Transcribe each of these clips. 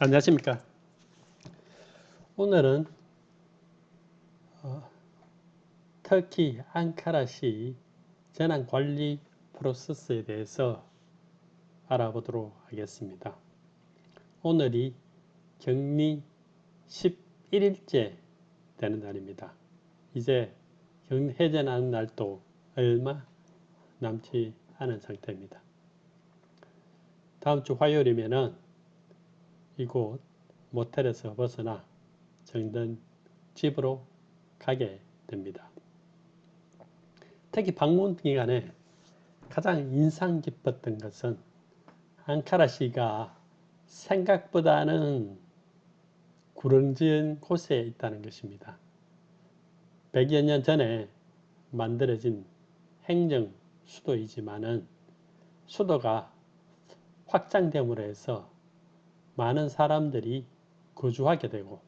안녕하십니까. 오늘은 터키 앙카라시 재난관리 프로세스에 대해서 알아보도록 하겠습니다. 오늘이 격리 11일째 되는 날입니다. 이제 해제하는 날도 얼마 남지 않은 상태입니다. 다음 주 화요일이면은 이곳 모텔에서 벗어나 정든 집으로 가게 됩니다. 특히 방문 기간에 가장 인상 깊었던 것은 앙카라시가 생각보다는 구렁진 곳에 있다는 것입니다. 100여 년 전에 만들어진 행정 수도이지만은 수도가 확장됨으로 해서 많은 사람들이 거주하게 되고,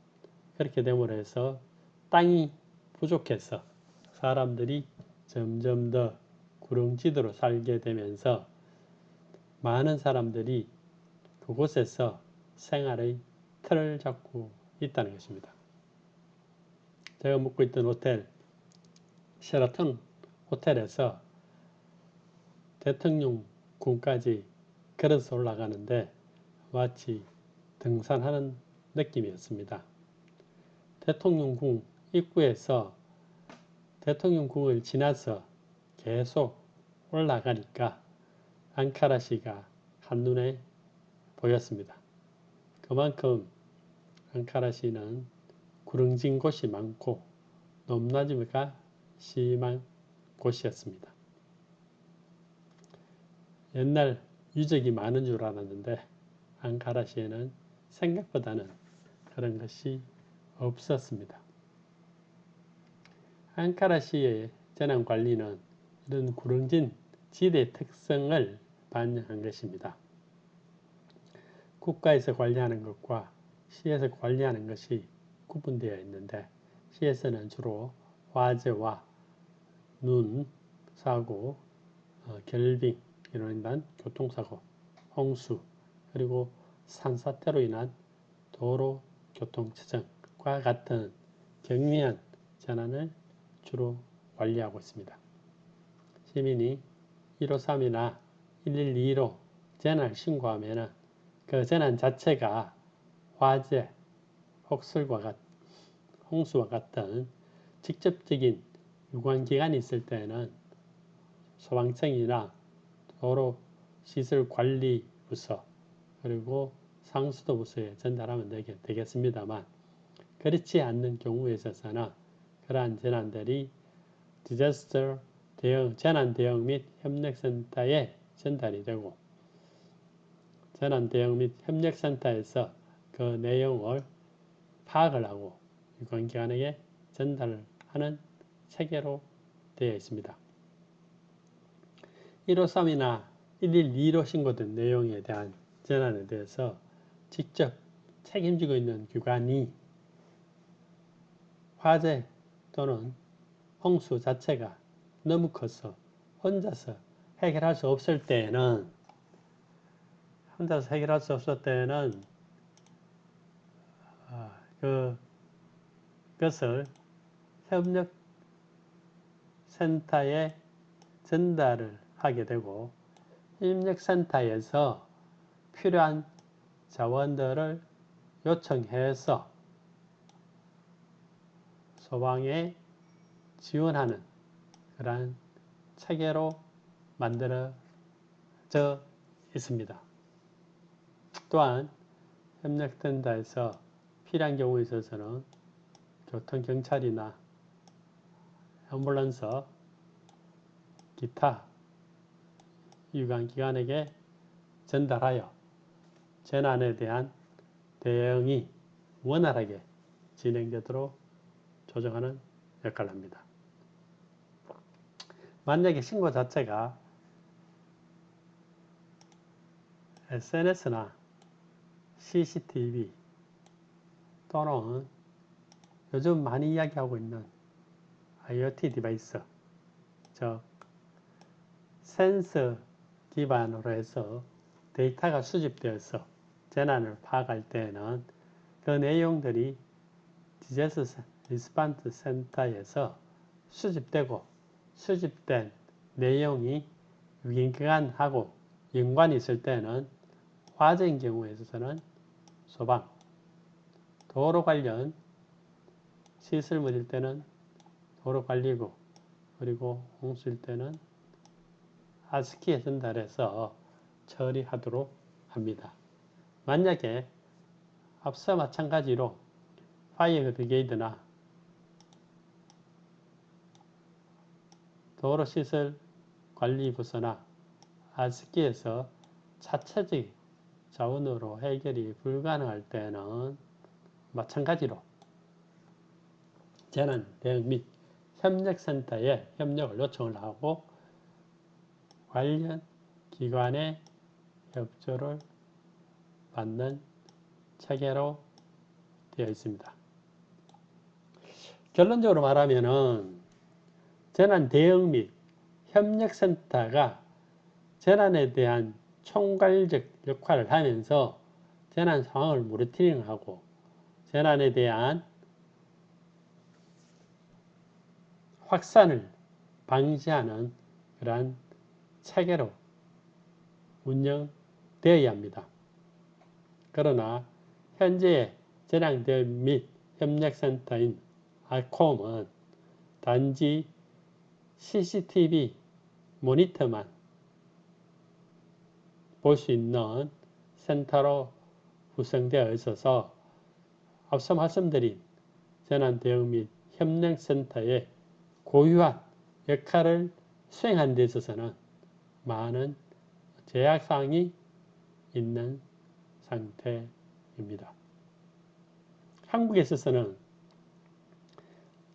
그렇게 됨으로 해서 땅이 부족해서 사람들이 점점 더 구렁지도로 살게 되면서 많은 사람들이 그곳에서 생활의 틀을 잡고 있다는 것입니다. 제가 묵고 있던 호텔, 셰라톤 호텔에서 대통령궁까지 걸어서 올라가는데 마치 등산하는 느낌이었습니다. 대통령궁 입구에서 대통령궁을 지나서 계속 올라가니까 앙카라시가 한눈에 보였습니다. 그만큼 앙카라시는 구렁진 곳이 많고 높낮이가 심한 곳이었습니다. 옛날 유적이 많은 줄 알았는데 앙카라시에는 생각보다는 그런 것이 없었습니다. 앙카라시의 재난관리는 이런 구렁진 지대 특성을 반영한 것입니다. 국가에서 관리하는 것과 시에서 관리하는 것이 구분되어 있는데, 시에서는 주로 화재와 눈, 사고, 결빙, 이로 인한 교통사고, 홍수, 그리고 산사태로 인한 도로 교통체증과 같은 경미한 재난을 주로 관리하고 있습니다. 시민이 153이나 112로 재난을 신고하면 그 재난 자체가 화재, 홍수와 같은 직접적인 유관기관이 있을 때는 소방청이나 도로시설관리부서 그리고 상수도부서에 전달하면 되겠습니다만, 그렇지 않는 경우에 있어서는 그러한 재난들이 디자스터 재난 대응 및 협력센터에 전달이 되고, 재난 대응 및 협력센터에서 그 내용을 파악을 하고 유관기관에게 전달을 하는 체계로 되어 있습니다. 153이나 112로 신고된 내용에 대한 재난에 대해서 직접 책임지고 있는 기관이 화재 또는 홍수 자체가 너무 커서 혼자서 해결할 수 없을 때에는 그것을 협력센터에 전달을 하게 되고, 협력센터에서 필요한 자원들을 요청해서 소방에 지원하는 그러한 체계로 만들어져 있습니다. 또한 협력센터에서 필요한 경우에 있어서는 교통경찰이나 앰뷸런스, 기타 유관기관에게 전달하여 재난에 대한 대응이 원활하게 진행되도록 조정하는 역할을 합니다. 만약에 신고 자체가 SNS나 CCTV 또는 요즘 많이 이야기하고 있는 IoT 디바이스, 즉 센서 기반으로 해서 데이터가 수집되어서 재난을 파악할 때에는 그 내용들이 디자스터 리스폰스 센터에서 수집되고 수집된 내용이 위기관하고 연관이 있을 때는 화재인 경우에 있어서는 소방, 도로 관련 시설물일 때는 도로관리부, 그리고 홍수일 때는 하스키에 전달해서 처리하도록 합니다. 만약에 앞서 마찬가지로 파이어 브리게이드나 도로시설 관리부서나 하스키에서 자체적 자원으로 해결이 불가능할 때는 마찬가지로 재난 대응 및 협력센터에 협력을 요청을 하고 관련 기관의 협조를 받는 체계로 되어 있습니다. 결론적으로 말하면은 재난 대응 및 협력센터가 재난에 대한 총괄적 역할을 하면서 재난 상황을 모니터링하고 재난에 대한 확산을 방지하는 그러한 체계로 운영되어야 합니다. 그러나 현재의 재난 대응 및 협력센터인 아콤은 단지 CCTV 모니터만 볼 수 있는 센터로 구성되어 있어서 앞서 말씀드린 재난 대응 및 협력센터의 고유한 역할을 수행하는 데 있어서는 많은 제약사항이 있는 상태입니다. 한국에 있어서는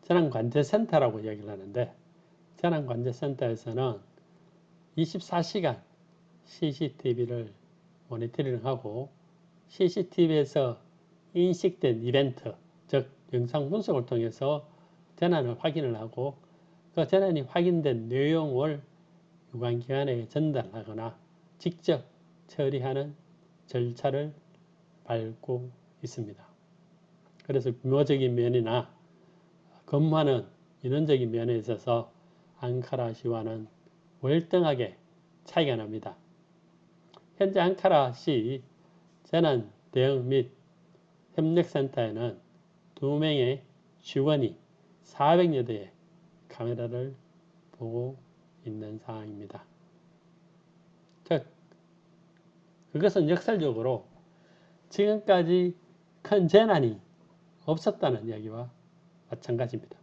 재난관제센터라고 이야기를 하는데 재난관제센터에서는 24시간 CCTV를 모니터링하고 CCTV에서 인식된 이벤트, 즉 영상 분석을 통해서 재난을 확인을 하고 그 재난이 확인된 내용을 유관기관에게 전달하거나 직접 처리하는 절차를 밟고 있습니다. 그래서 규모적인 면이나 근무하는 인원적인 면에 있어서 앙카라시와는 월등하게 차이가 납니다. 현재 앙카라시 재난 대응 및 협력센터에는 2명의 직원이 400여 대의 카메라를 보고 있는 상황입니다. 즉, 그것은 역설적으로 지금까지 큰 재난이 없었다는 이야기와 마찬가지입니다.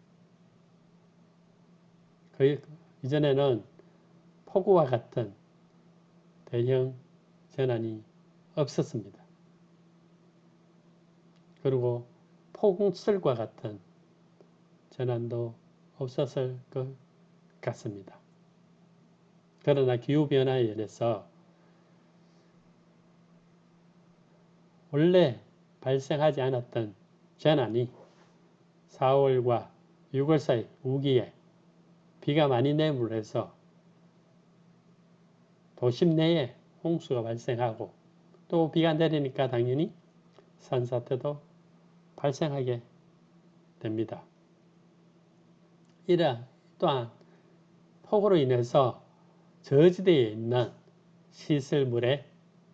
그 이전에는 폭우와 같은 대형 재난이 없었습니다. 그리고 폭설과 같은 재난도 없었을 것 같습니다. 그러나 기후변화에 의해서 원래 발생하지 않았던 재난이 4월과 6월 사이 우기에 비가 많이 내림으로 해서 도심 내에 홍수가 발생하고 또 비가 내리니까 당연히 산사태도 발생하게 됩니다. 또한 폭우로 인해서 저지대에 있는 시설물에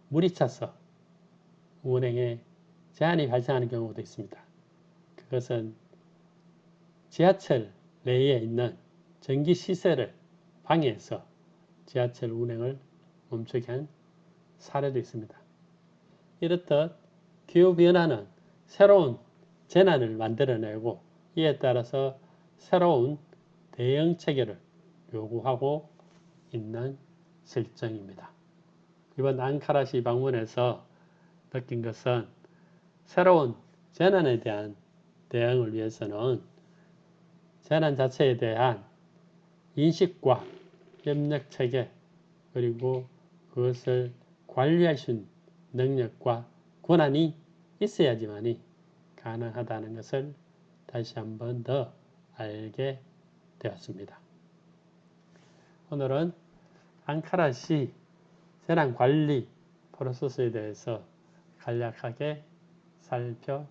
물이 차서 운행에 제한이 발생하는 경우도 있습니다. 그것은 지하철 내에 있는 전기시설을 방해해서 지하철 운행을 멈추게 한 사례도 있습니다. 이렇듯 기후변화는 새로운 재난을 만들어내고 이에 따라서 새로운 대응 체계를 요구하고 있는 실정입니다. 이번 앙카라시 방문에서 느낀 것은 새로운 재난에 대한 대응을 위해서는 재난 자체에 대한 인식과 협력체계 그리고 그것을 관리할 수 있는 능력과 권한이 있어야지만이 가능하다는 것을 다시 한 번 더 알게 되었습니다. 오늘은 앙카라시 재난관리 프로세스에 대해서 간략하게 살펴보았습니다.